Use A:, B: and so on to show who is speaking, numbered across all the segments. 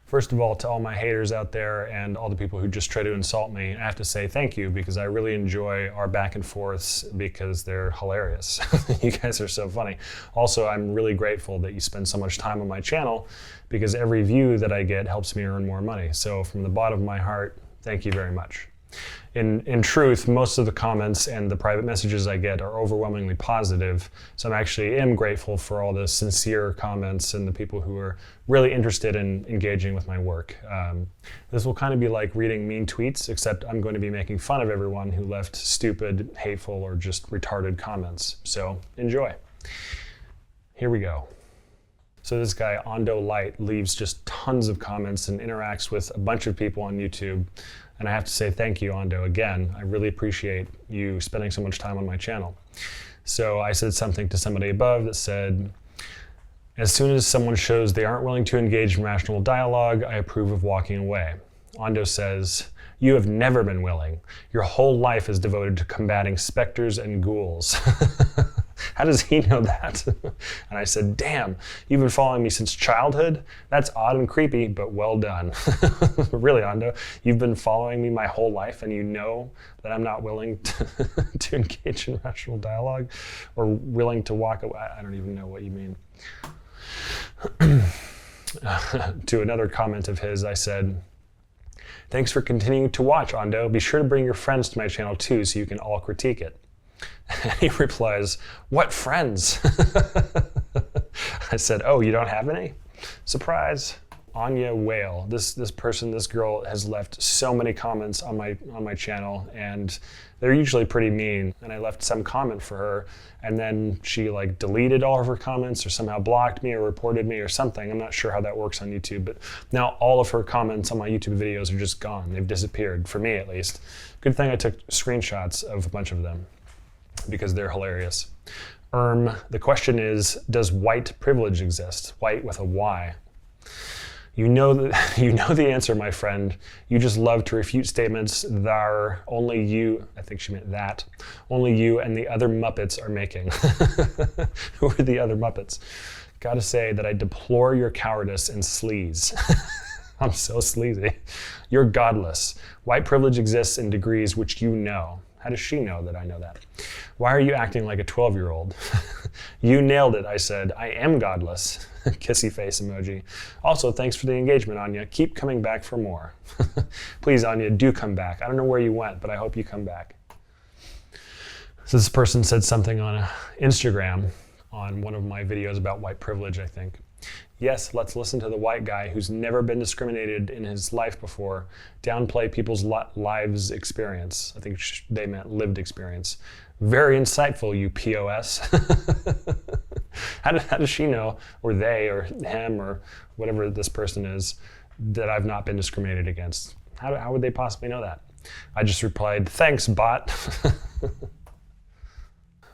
A: First of all, to all my haters out there and all the people who just try to insult me, I have to say thank you because I really enjoy our back and forths because they're hilarious. You guys are so funny. Also, I'm really grateful that you spend so much time on my channel because every view that I get helps me earn more money. So from the bottom of my heart, thank you very much. In truth, most of the comments and the private messages I get are overwhelmingly positive, so I actually am grateful for all the sincere comments and the people who are really interested in engaging with my work. This will kind of be like reading mean tweets, except I'm going to be making fun of everyone who left stupid, hateful, or just retarded comments. So enjoy. Here we go. So this guy, Ondo Light, leaves just tons of comments and interacts with a bunch of people on YouTube. And I have to say thank you, Ondo, again. I really appreciate you spending so much time on my channel. So I said something to somebody above that said, as soon as someone shows they aren't willing to engage in rational dialogue, I approve of walking away. Ondo says, you have never been willing. Your whole life is devoted to combating specters and ghouls. How does he know that? And I said, damn, you've been following me since childhood? That's odd and creepy, but well done. Really, Ondo, you've been following me my whole life and you know that I'm not willing to engage in rational dialogue or willing to walk away. I don't even know what you mean. To another comment of his, I said, thanks for continuing to watch, Ondo. Be sure to bring your friends to my channel too so you can all critique it. And he replies, what friends? I said, oh, you don't have any? Surprise. Anya Whale, this girl has left so many comments on my channel, and they're usually pretty mean. And I left some comment for her, and then she like deleted all of her comments or somehow blocked me or reported me or something. I'm not sure how that works on YouTube, but now all of her comments on my YouTube videos are just gone. They've disappeared, for me at least. Good thing I took screenshots of a bunch of them because they're hilarious. The question is, does white privilege exist? White with a Y. You know the answer, my friend. You just love to refute statements that only you, I think she meant that, only you and the other Muppets are making. Who are the other Muppets? Gotta say that I deplore your cowardice and sleaze. I'm so sleazy. You're godless. White privilege exists in degrees which you know. How does she know that I know that? Why are you acting like a 12-year-old? You nailed it, I said. I am godless. Kissy face emoji. Also, thanks for the engagement, Anya. Keep coming back for more. Please, Anya, do come back. I don't know where you went, but I hope you come back. So this person said something on Instagram on one of my videos about white privilege, I think. Yes, let's listen to the white guy who's never been discriminated in his life before downplay people's lives experience. I think they meant lived experience. Very insightful, you POS. How does she know, or they, or him, or whatever this person is, that I've not been discriminated against? How would they possibly know that? I just replied, thanks, bot.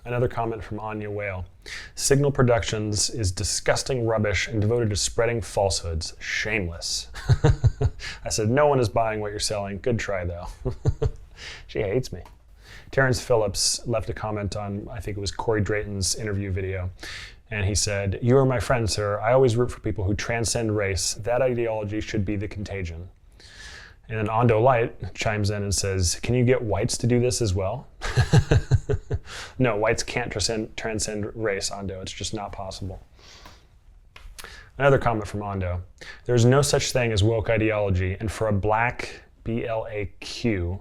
A: Another comment from Anya Whale. Signal Productions is disgusting rubbish and devoted to spreading falsehoods. Shameless. I said, no one is buying what you're selling. Good try, though. She hates me. Terrence Phillips left a comment on, I think it was Corey Drayton's interview video. And he said, you are my friend, sir. I always root for people who transcend race. That ideology should be the contagion. And then Ondo Light chimes in and says, can you get whites to do this as well? No, whites can't transcend race, Ondo. It's just not possible. Another comment from Ondo. There's no such thing as woke ideology, and for a black, B-L-A-Q,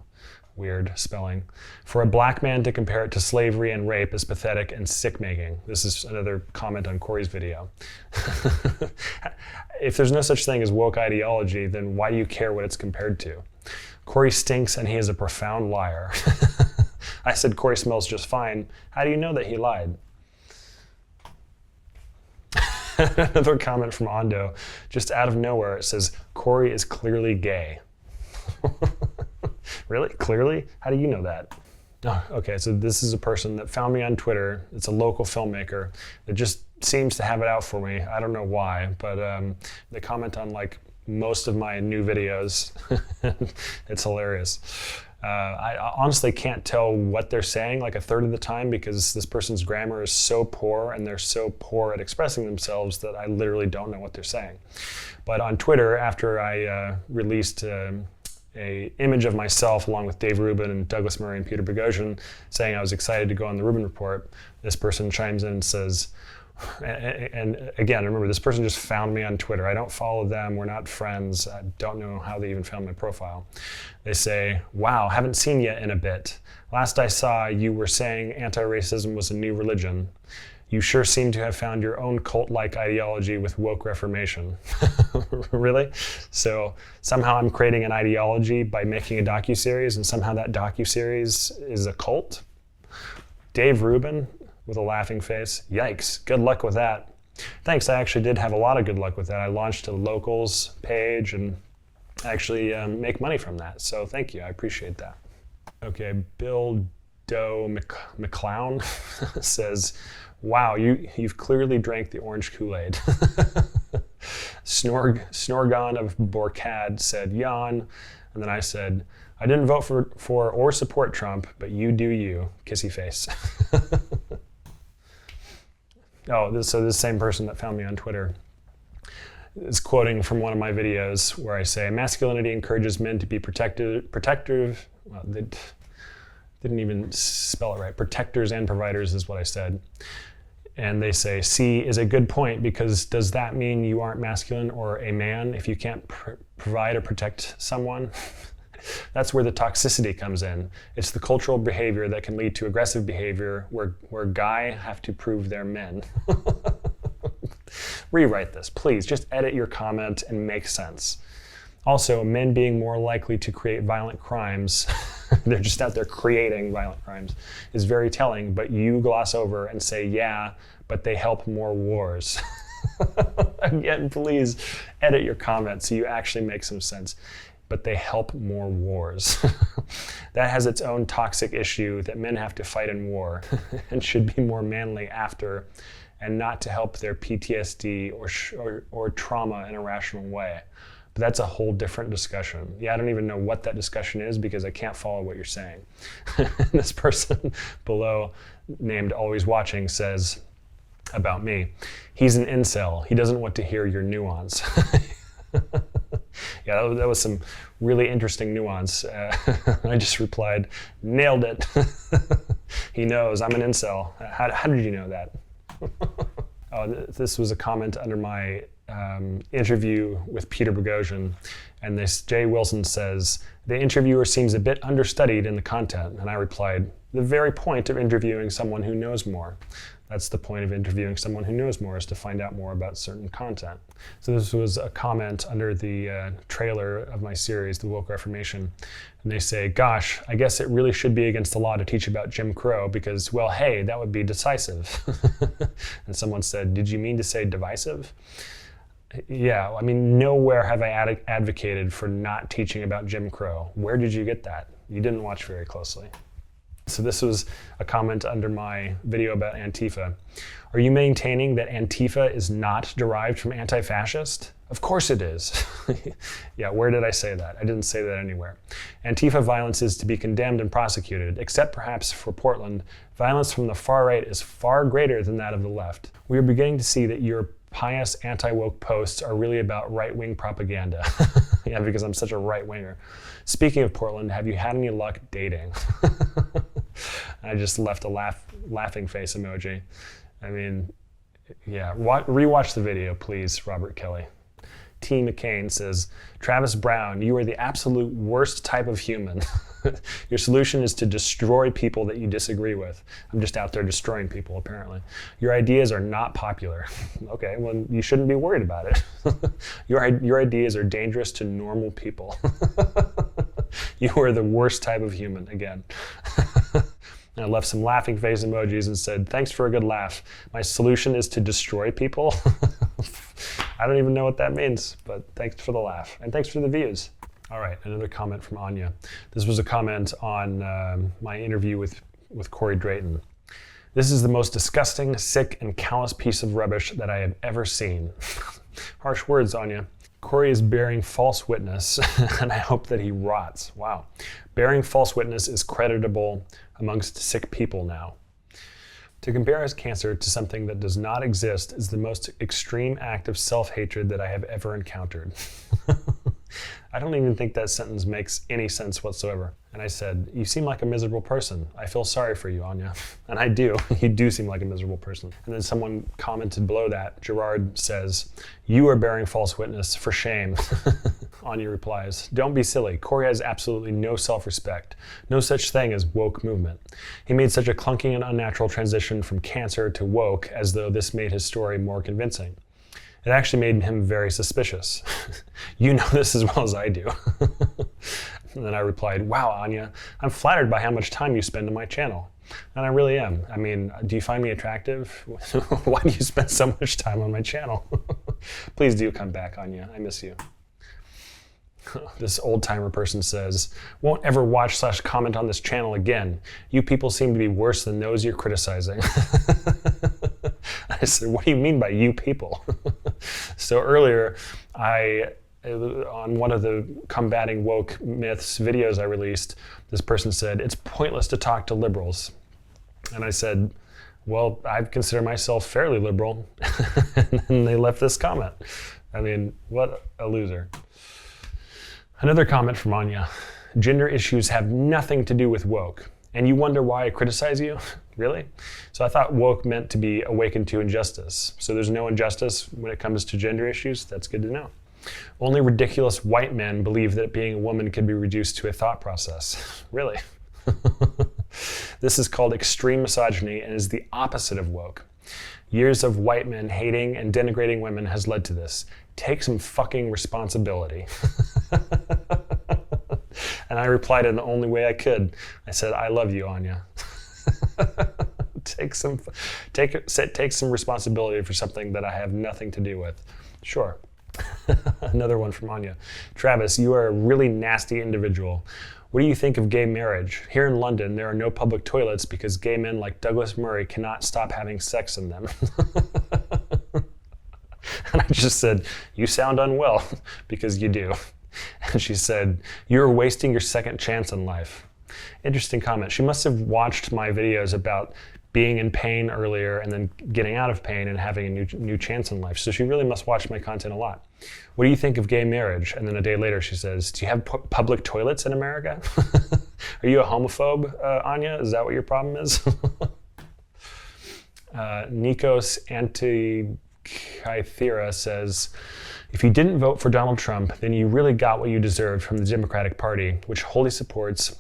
A: weird spelling, for a black man to compare it to slavery and rape is pathetic and sick-making. This is another comment on Corey's video. If there's no such thing as woke ideology, then why do you care what it's compared to? Corey stinks and he is a profound liar. I said Corey smells just fine. How do you know that he lied? Another comment from Ondo, just out of nowhere, it says, Corey is clearly gay. Really? Clearly? How do you know that? Oh, okay, so this is a person that found me on Twitter. It's a local filmmaker that just seems to have it out for me. I don't know why, but they comment on like most of my new videos. It's hilarious. I honestly can't tell what they're saying like a third of the time because this person's grammar is so poor and they're so poor at expressing themselves that I literally don't know what they're saying. But on Twitter, after I released a image of myself along with Dave Rubin and Douglas Murray and Peter Boghossian saying I was excited to go on the Rubin Report, this person chimes in and says, and again, remember, this person just found me on Twitter. I don't follow them. We're not friends. I don't know how they even found my profile. They say, wow, haven't seen you in a bit. Last I saw, you were saying anti-racism was a new religion. You sure seem to have found your own cult-like ideology with woke reformation. Really? So somehow I'm creating an ideology by making a docuseries, and somehow that docuseries is a cult? Dave Rubin? With a laughing face. Yikes, good luck with that. Thanks, I actually did have a lot of good luck with that. I launched a locals page and actually make money from that. So thank you, I appreciate that. Okay, Bill Doe McClown says, wow, you've clearly drank the orange Kool-Aid. Snorgon of Borcad said, yawn. And then I said, I didn't vote for or support Trump, but you do you, kissy face. So this same person that found me on Twitter is quoting from one of my videos where I say, masculinity encourages men to be protective. Well, they didn't even spell it right. Protectors and providers is what I said. And they say, C is a good point, because does that mean you aren't masculine or a man if you can't provide or protect someone? That's where the toxicity comes in. It's the cultural behavior that can lead to aggressive behavior where guy have to prove they're men. Rewrite this, please. Just edit your comment and make sense. Also, men being more likely to create violent crimes, they're just out there creating violent crimes, is very telling, but you gloss over and say, yeah, but they help more wars. Again, please edit your comment so you actually make some sense. But they help more wars. That has its own toxic issue that men have to fight in war and should be more manly after, and not to help their PTSD or trauma in a rational way. But that's a whole different discussion. Yeah, I don't even know what that discussion is because I can't follow what you're saying. This person below, named Always Watching, says about me, he's an incel. He doesn't want to hear your nuance. Yeah, that was some really interesting nuance. I just replied, nailed it. He knows I'm an incel. How did you know that? This was a comment under my interview with Peter Boghossian, and this Jay Wilson says, the interviewer seems a bit understudied in the content. And I replied, the very point of interviewing someone who knows more. That's the point of interviewing someone who knows more, is to find out more about certain content. So this was a comment under the trailer of my series, The Woke Reformation. And they say, gosh, I guess it really should be against the law to teach about Jim Crow because, well, hey, that would be decisive. And someone said, did you mean to say divisive? Yeah, I mean, nowhere have I advocated for not teaching about Jim Crow. Where did you get that? You didn't watch very closely. So this was a comment under my video about Antifa. Are you maintaining that Antifa is not derived from anti-fascist? Of course it is. Yeah, where did I say that? I didn't say that anywhere. Antifa violence is to be condemned and prosecuted, except perhaps for Portland. Violence from the far right is far greater than that of the left. We are beginning to see that your pious anti-woke posts are really about right-wing propaganda. Yeah, because I'm such a right-winger. Speaking of Portland, have you had any luck dating? I just left a laughing face emoji. I mean, yeah, rewatch the video, please, Robert Kelly. T. McCain says, Travis Brown, you are the absolute worst type of human. Your solution is to destroy people that you disagree with. I'm just out there destroying people, apparently. Your ideas are not popular. Okay, well, you shouldn't be worried about it. Your ideas are dangerous to normal people. You are the worst type of human, again. And I left some laughing face emojis and said, thanks for a good laugh. My solution is to destroy people. I don't even know what that means, but thanks for the laugh. And thanks for the views. All right, another comment from Anya. This was a comment on my interview with Corey Drayton. This is the most disgusting, sick, and callous piece of rubbish that I have ever seen. Harsh words, Anya. Corey is bearing false witness, and I hope that he rots. Wow. Bearing false witness is creditable amongst sick people now. To compare his cancer to something that does not exist is the most extreme act of self-hatred that I have ever encountered. I don't even think that sentence makes any sense whatsoever. And I said, you seem like a miserable person. I feel sorry for you, Anya. And I do. You do seem like a miserable person. And then someone commented below that. Gerard says, you are bearing false witness. For shame. Anya replies, don't be silly. Corey has absolutely no self-respect. No such thing as woke movement. He made such a clunky and unnatural transition from cancer to woke as though this made his story more convincing. It actually made him very suspicious. You know this as well as I do. And then I replied, wow, Anya, I'm flattered by how much time you spend on my channel. And I really am. I mean, do you find me attractive? Why do you spend so much time on my channel? Please do come back, Anya. I miss you. This old-timer person says, won't ever watch/comment on this channel again. You people seem to be worse than those you're criticizing. I said, what do you mean by you people? So earlier, on one of the combating woke myths videos I released, this person said, it's pointless to talk to liberals. And I said, well, I consider myself fairly liberal. And then they left this comment. I mean, what a loser. Another comment from Anya. Gender issues have nothing to do with woke. And you wonder why I criticize you? Really? So I thought woke meant to be awakened to injustice. So there's no injustice when it comes to gender issues? That's good to know. Only ridiculous white men believe that being a woman can be reduced to a thought process. Really? This is called extreme misogyny and is the opposite of woke. Years of white men hating and denigrating women has led to this. Take some fucking responsibility. And I replied in the only way I could. I said, I love you, Anya. Take some responsibility for something that I have nothing to do with. Sure. Another one from Anya. Travis, you are a really nasty individual. What do you think of gay marriage? Here in London, there are no public toilets because gay men like Douglas Murray cannot stop having sex in them. And I just said, you sound unwell, because you do. And she said, you're wasting your second chance in life. Interesting comment. She must have watched my videos about being in pain earlier and then getting out of pain and having a new chance in life. So she really must watch my content a lot. What do you think of gay marriage? And then a day later she says, do you have public toilets in America? Are you a homophobe, Anya? Is that what your problem is? Nikos Antikythera says, if you didn't vote for Donald Trump, then you really got what you deserved from the Democratic Party, which wholly supports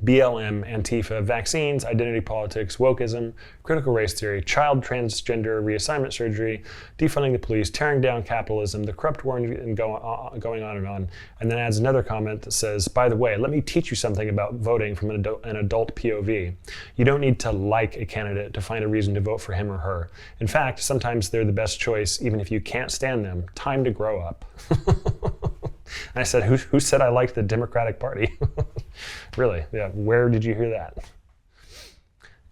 A: BLM, Antifa, vaccines, identity politics, wokeism, critical race theory, child transgender reassignment surgery, defunding the police, tearing down capitalism, the corrupt war, and going on and on. And then adds another comment that says, by the way, let me teach you something about voting from an adult POV. You don't need to like a candidate to find a reason to vote for him or her. In fact, sometimes they're the best choice, even if you can't stand them. Time to grow up. And I said, who said I liked the Democratic Party? Really? Yeah. Where did you hear that?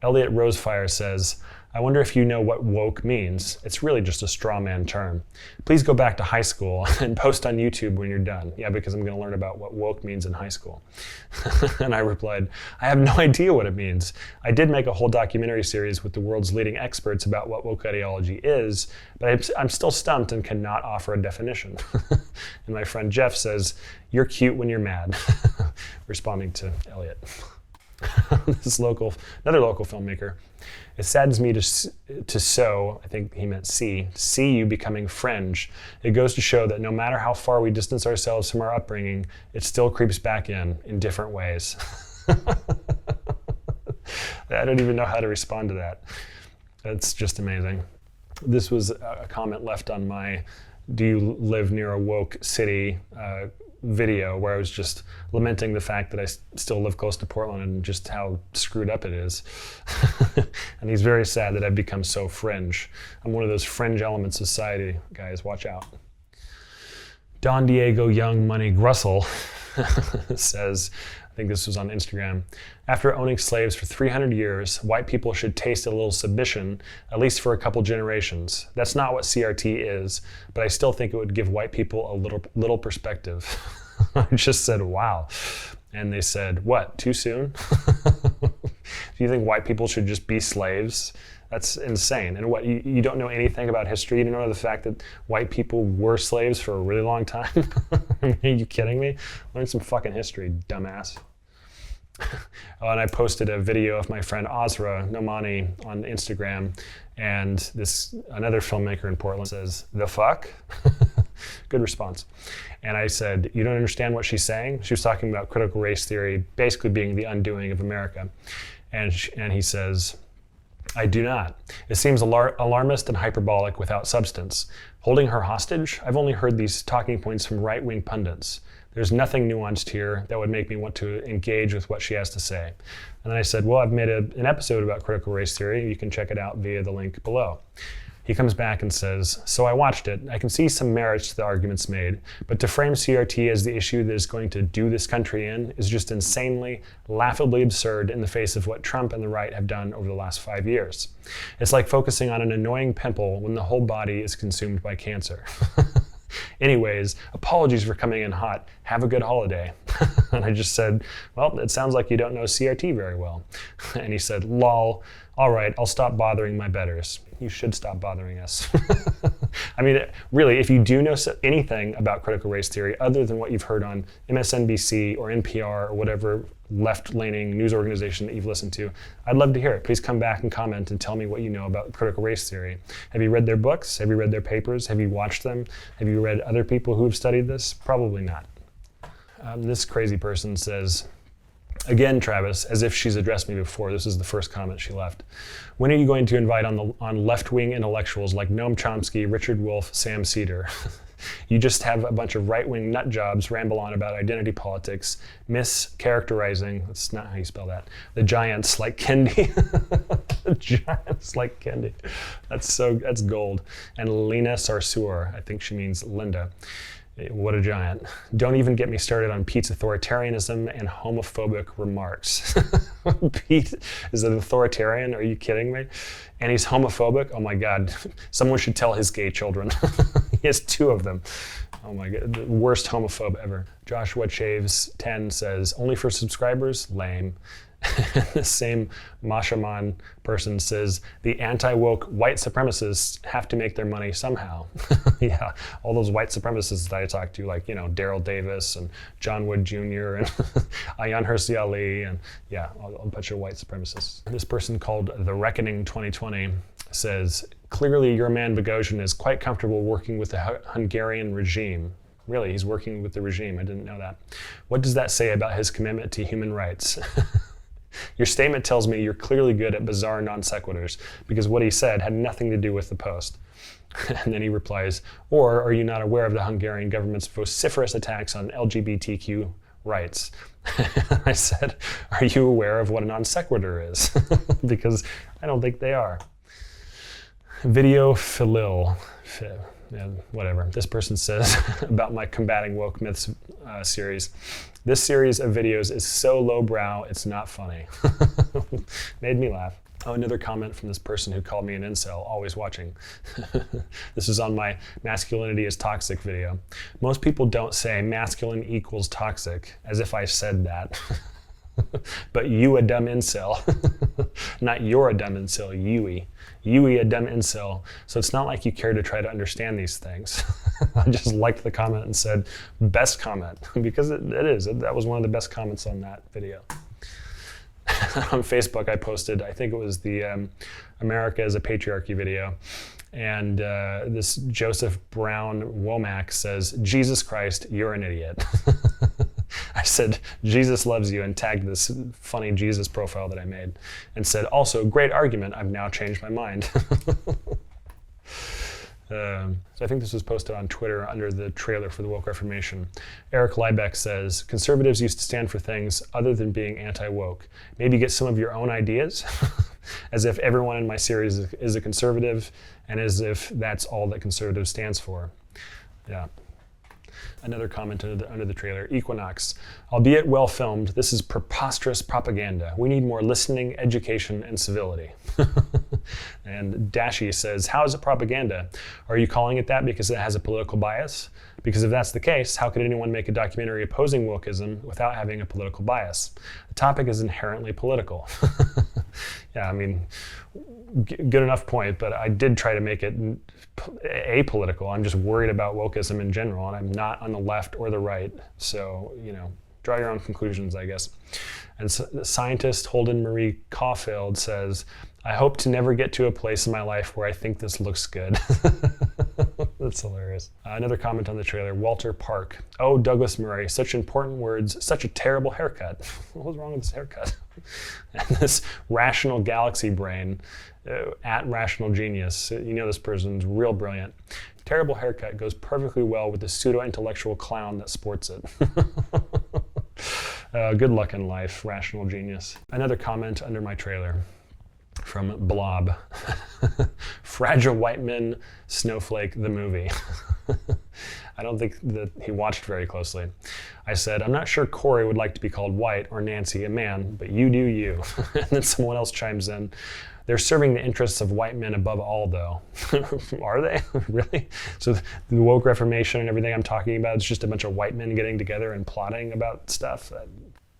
A: Elliot Rosefire says, I wonder if you know what woke means. It's really just a straw man term. Please go back to high school and post on YouTube when you're done. Yeah, because I'm going to learn about what woke means in high school. And I replied, I have no idea what it means. I did make a whole documentary series with the world's leading experts about what woke ideology is, but I'm still stumped and cannot offer a definition. And my friend Jeff says, you're cute when you're mad. Responding to Elliot. Another local filmmaker. It saddens me I think he meant see you becoming fringe. It goes to show that no matter how far we distance ourselves from our upbringing, it still creeps back in different ways. I don't even know how to respond to that. That's just amazing. This was a comment left on my Do You Live Near a Woke City video where I was just lamenting the fact that I still live close to Portland and just how screwed up it is. And he's very sad that I've become so fringe. I'm one of those fringe elements of society, guys, watch out. Don Diego Young Money Grussel says, I think this was on Instagram, after owning slaves for 300 years, white people should taste a little submission, at least for a couple generations. That's not what CRT is, but I still think it would give white people a little perspective. I just said, wow. And they said, what, too soon? Do you think white people should just be slaves? That's insane. And what, you don't know anything about history? You don't know the fact that white people were slaves for a really long time? Are you kidding me? Learn some fucking history, dumbass. Oh, and I posted a video of my friend Azra Nomani on Instagram, and another filmmaker in Portland says, "The fuck?" Good response. And I said, "You don't understand what she's saying?" She was talking about critical race theory basically being the undoing of America. And he says, "I do not. It seems alarmist and hyperbolic without substance. Holding her hostage? I've only heard these talking points from right-wing pundits. There's nothing nuanced here that would make me want to engage with what she has to say." And then I said, well, I've made an episode about critical race theory. You can check it out via the link below. He comes back and says, so I watched it. I can see some merits to the arguments made, but to frame CRT as the issue that is going to do this country in is just insanely, laughably absurd in the face of what Trump and the right have done over the last 5 years. It's like focusing on an annoying pimple when the whole body is consumed by cancer. Anyways, apologies for coming in hot. Have a good holiday. And I just said, well, it sounds like you don't know CRT very well. And he said, lol, all right, I'll stop bothering my betters. You should stop bothering us. I mean, really, if you do know anything about critical race theory other than what you've heard on MSNBC or NPR or whatever left-leaning news organization that you've listened to, I'd love to hear it. Please come back and comment and tell me what you know about critical race theory. Have you read their books? Have you read their papers? Have you watched them? Have you read other people who have studied this? Probably not. This crazy person says, again, Travis, as if she's addressed me before. This is the first comment she left. When are you going to invite on left-wing intellectuals like Noam Chomsky, Richard Wolff, Sam Cedar? You just have a bunch of right-wing nut jobs ramble on about identity politics, mischaracterizing, that's not how you spell that, the giants like Kendi. The giants like Kendi. That's gold. And Lena Sarsour, I think she means Linda. What a giant. Don't even get me started on Pete's authoritarianism and homophobic remarks. Pete is an authoritarian? Are you kidding me? And he's homophobic? Oh my God. Someone should tell his gay children. He has 2 of them. Oh my God, the worst homophobe ever. Joshua Chaves 10 says, only for subscribers? Lame. The same Mashaman person says, the anti-woke white supremacists have to make their money somehow. Yeah, all those white supremacists that I talked to, like, Daryl Davis and John Wood Jr. and Ayaan Hirsi Ali, and yeah, a bunch of white supremacists. This person called The Reckoning 2020 says, clearly your man Boghossian is quite comfortable working with the Hungarian regime. Really, he's working with the regime. I didn't know that. What does that say about his commitment to human rights? Your statement tells me you're clearly good at bizarre non sequiturs, because what he said had nothing to do with the post. And then he replies, or are you not aware of the Hungarian government's vociferous attacks on LGBTQ rights? I said, are you aware of what a non sequitur is? Because I don't think they are. Video Philil. Yeah, whatever. This person says about my Combating Woke Myths series. This series of videos is so lowbrow, it's not funny. Made me laugh. Oh, another comment from this person who called me an incel, always watching. This is on my Masculinity is Toxic video. Most people don't say masculine equals toxic, as if I said that. But you a dumb incel. Not you're a dumb incel, Yui. Yui a dumb incel. So it's not like you care to try to understand these things. I just liked the comment and said, best comment, because it is. That was one of the best comments on that video. On Facebook, I posted, I think it was the America is a Patriarchy video. And this Joseph Brown Womack says, Jesus Christ, you're an idiot. I said, Jesus loves you, and tagged this funny Jesus profile that I made, and said, also, great argument, I've now changed my mind. So I think this was posted on Twitter under the trailer for the Woke Reformation. Eric Liebeck says, conservatives used to stand for things other than being anti-woke. Maybe get some of your own ideas? As if everyone in my series is a conservative, and as if that's all that conservative stands for. Yeah. Another comment under the trailer, Equinox. Albeit well filmed, this is preposterous propaganda. We need more listening, education, and civility. And Dashi says, how is it propaganda? Are you calling it that because it has a political bias? Because if that's the case, how could anyone make a documentary opposing wokeism without having a political bias? The topic is inherently political. Yeah, I mean, good enough point, but I did try to make it apolitical. I'm just worried about wokeism in general, and I'm not on the left or the right. So, draw your own conclusions, I guess. And scientist Holden Marie Caulfield says, I hope to never get to a place in my life where I think this looks good. That's hilarious. Another comment on the trailer, Walter Park. Oh, Douglas Murray, such important words, such a terrible haircut. What was wrong with this haircut? And this Rational Galaxy Brain, at Rational Genius, this person's real brilliant. Terrible haircut goes perfectly well with the pseudo-intellectual clown that sports it. Good luck in life, Rational Genius. Another comment under my trailer from Blob. Fragile White Men, Snowflake, the movie. I don't think that he watched very closely. I said, I'm not sure Corey would like to be called white or Nancy a man, but you do you. And then someone else chimes in, they're serving the interests of white men above all, though. Are they? Really? So the woke reformation and everything I'm talking about is just a bunch of white men getting together and plotting about stuff?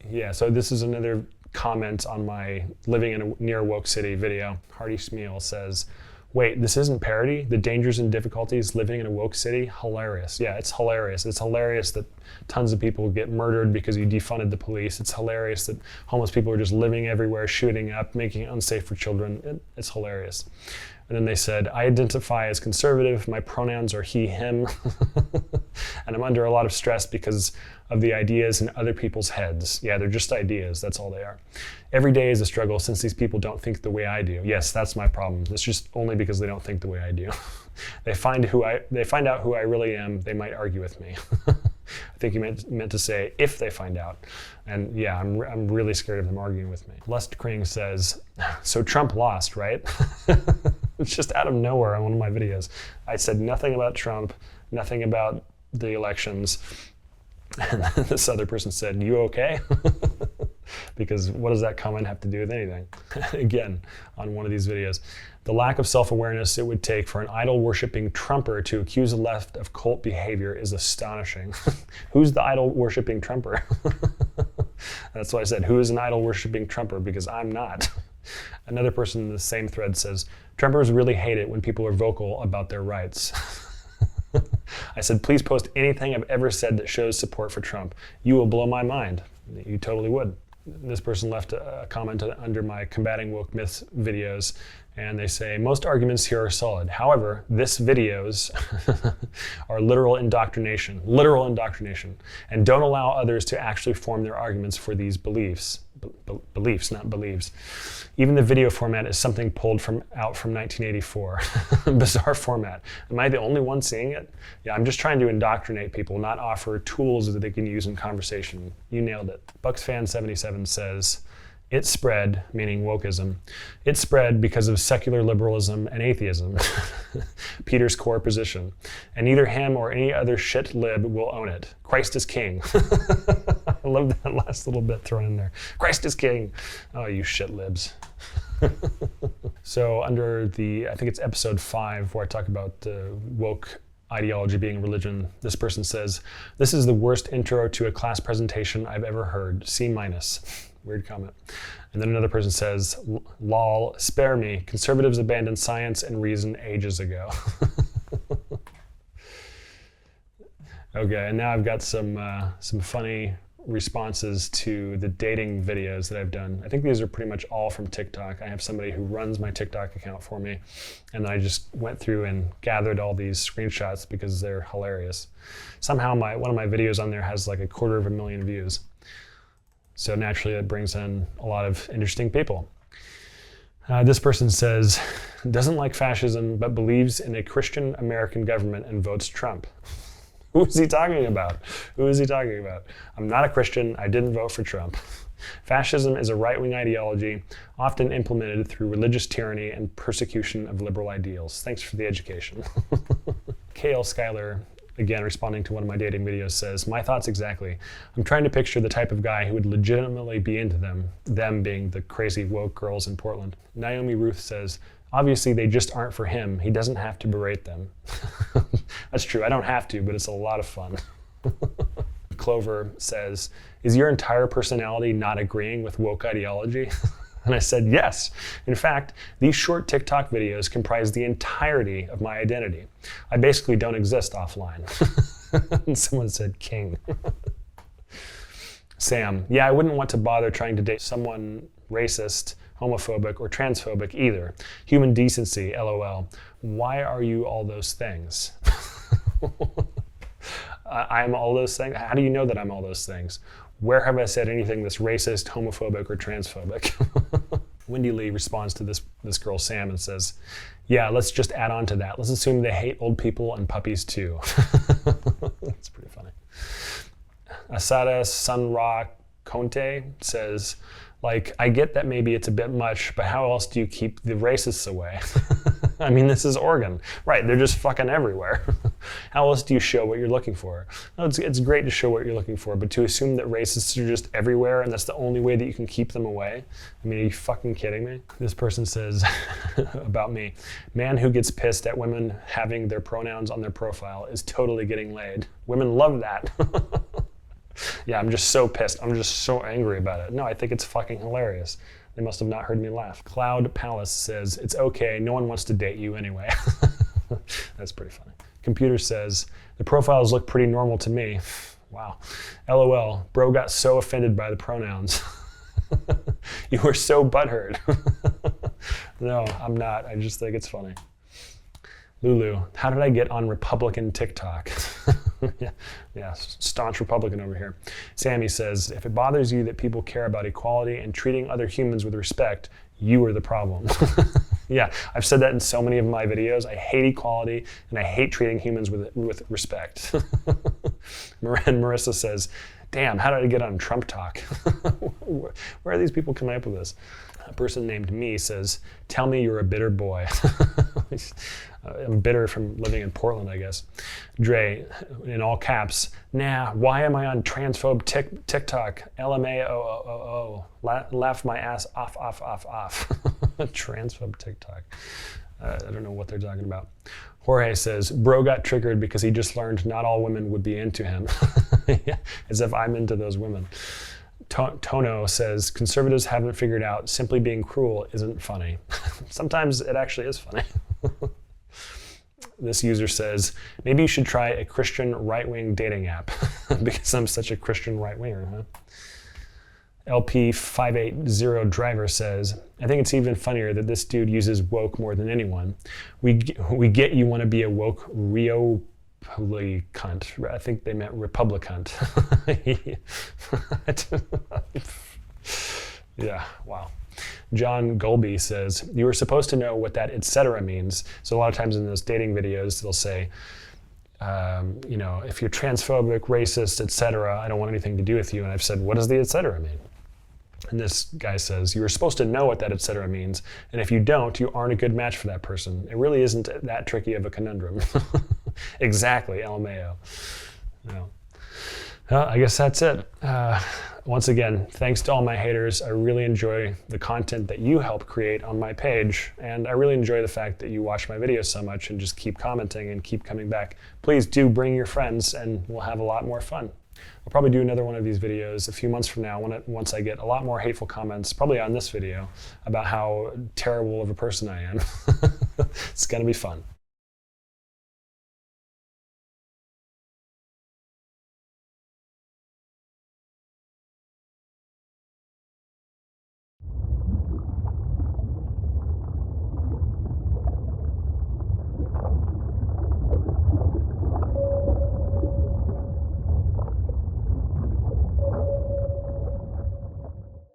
A: Yeah, so this is another comment on my Living in a Near Woke City video. Hardy Smeal says, wait, this isn't parody? The dangers and difficulties living in a woke city? Hilarious. Yeah, it's hilarious. It's hilarious that tons of people get murdered because you defunded the police. It's hilarious that homeless people are just living everywhere, shooting up, making it unsafe for children. It's hilarious. And then they said, I identify as conservative. My pronouns are he, him. And I'm under a lot of stress because of the ideas in other people's heads. Yeah, they're just ideas. That's all they are. Every day is a struggle since these people don't think the way I do. Yes, that's my problem. It's just only because they don't think the way I do. They find out who I really am, they might argue with me. I think you meant to say if they find out. And yeah, I'm really scared of them arguing with me. Lust Kring says, so Trump lost, right? It's just out of nowhere on one of my videos. I said nothing about Trump, nothing about the elections. And then this other person said, you okay? Because what does that comment have to do with anything? Again, on one of these videos. The lack of self-awareness it would take for an idol-worshipping Trumper to accuse the left of cult behavior is astonishing. Who's the idol-worshipping Trumper? That's why I said, who is an idol-worshipping Trumper? Because I'm not. Another person in the same thread says, Trumpers really hate it when people are vocal about their rights. I said, please post anything I've ever said that shows support for Trump. You will blow my mind. You totally would. This person left a comment under my Combating Woke Myths videos, and they say, most arguments here are solid. However, this videos are literal indoctrination, and don't allow others to actually form their arguments for these beliefs. Beliefs, not believes. Even the video format is something pulled out from 1984. Bizarre format. Am I the only one seeing it? Yeah, I'm just trying to indoctrinate people, not offer tools that they can use in conversation. You nailed it. BucksFan77 says, it spread, meaning wokeism, it spread because of secular liberalism and atheism, Peter's core position. And neither him or any other shit lib will own it. Christ is king. I love that last little bit thrown in there. Christ is king. Oh, you shit libs. So under I think it's episode 5, where I talk about woke ideology being religion, this person says, this is the worst intro to a class presentation I've ever heard. C-. Weird comment. And then another person says, lol, spare me. Conservatives abandoned science and reason ages ago. Okay, and now I've got some funny responses to the dating videos that I've done. I think these are pretty much all from TikTok. I have somebody who runs my TikTok account for me, and I just went through and gathered all these screenshots because they're hilarious. Somehow one of my videos on there has like 250,000 views. So naturally that brings in a lot of interesting people. This person says, doesn't like fascism, but believes in a Christian American government and votes Trump. Who is he talking about? Who is he talking about? I'm not a Christian. I didn't vote for Trump. Fascism is a right-wing ideology often implemented through religious tyranny and persecution of liberal ideals. Thanks for the education. KL Schuyler again responding to one of my dating videos, says, my thoughts exactly. I'm trying to picture the type of guy who would legitimately be into them being the crazy woke girls in Portland. Naomi Ruth says, obviously they just aren't for him. He doesn't have to berate them. That's true, I don't have to, but it's a lot of fun. Clover says, is your entire personality not agreeing with woke ideology? And I said, yes. In fact, these short TikTok videos comprise the entirety of my identity. I basically don't exist offline. And someone said, king. Sam, yeah, I wouldn't want to bother trying to date someone racist, homophobic, or transphobic either. Human decency, LOL. Why are you all those things? I'm all those things? How do you know that I'm all those things? Where have I said anything that's racist, homophobic, or transphobic? Wendy Lee responds to this girl, Sam, and says, yeah, let's just add on to that. Let's assume they hate old people and puppies too. That's pretty funny. Asada Sunra Conte says, like, I get that maybe it's a bit much, but how else do you keep the racists away? I mean, this is Oregon. Right, they're just fucking everywhere. How else do you show what you're looking for? No, it's great to show what you're looking for, but to assume that racists are just everywhere and that's the only way that you can keep them away? I mean, are you fucking kidding me? This person says about me, man who gets pissed at women having their pronouns on their profile is totally getting laid. Women love that. Yeah, I'm just so pissed. I'm just so angry about it. No, I think it's fucking hilarious. They must have not heard me laugh. Cloud Palace says, it's okay, no one wants to date you anyway. That's pretty funny. Computer says, the profiles look pretty normal to me. Wow. LOL, bro got so offended by the pronouns. You were so butthurt. No, I'm not. I just think it's funny. Lulu, how did I get on Republican TikTok? Yeah, staunch Republican over here. Sammy says, if it bothers you that people care about equality and treating other humans with respect, you are the problem. Yeah, I've said that in so many of my videos. I hate equality and I hate treating humans with respect. And Marissa says, damn, how did I get on Trump Talk? Where are these people coming up with this? A person named Me says, tell me you're a bitter boy. I'm bitter from living in Portland, I guess. Dre, in all caps, nah, why am I on transphobe TikTok? LMAOOO. Laugh my ass off. Transphobe TikTok. I don't know what they're talking about. Jorge says, bro got triggered because he just learned not all women would be into him. Yeah, as if I'm into those women. Tono says, conservatives haven't figured out simply being cruel isn't funny. Sometimes it actually is funny. This user says, maybe you should try a Christian right-wing dating app because I'm such a Christian right-winger, huh? LP580 Driver says, I think it's even funnier that this dude uses woke more than anyone. We get you want to be a woke Rio cunt. I think they meant Republicant. Yeah, wow. John Golby says, you were supposed to know what that etc. means. So a lot of times in those dating videos, they'll say, you know, if you're transphobic, racist, etc., I don't want anything to do with you. And I've said, what does the etc. mean? And this guy says, you were supposed to know what that etc. means. And if you don't, you aren't a good match for that person. It really isn't that tricky of a conundrum. Exactly, LMAO. No. Well, I guess that's it. Once again, thanks to all my haters. I really enjoy the content that you help create on my page, and I really enjoy the fact that you watch my videos so much and just keep commenting and keep coming back. Please do bring your friends, and we'll have a lot more fun. I'll probably do another one of these videos a few months from now once I get a lot more hateful comments, probably on this video, about how terrible of a person I am. It's gonna be fun.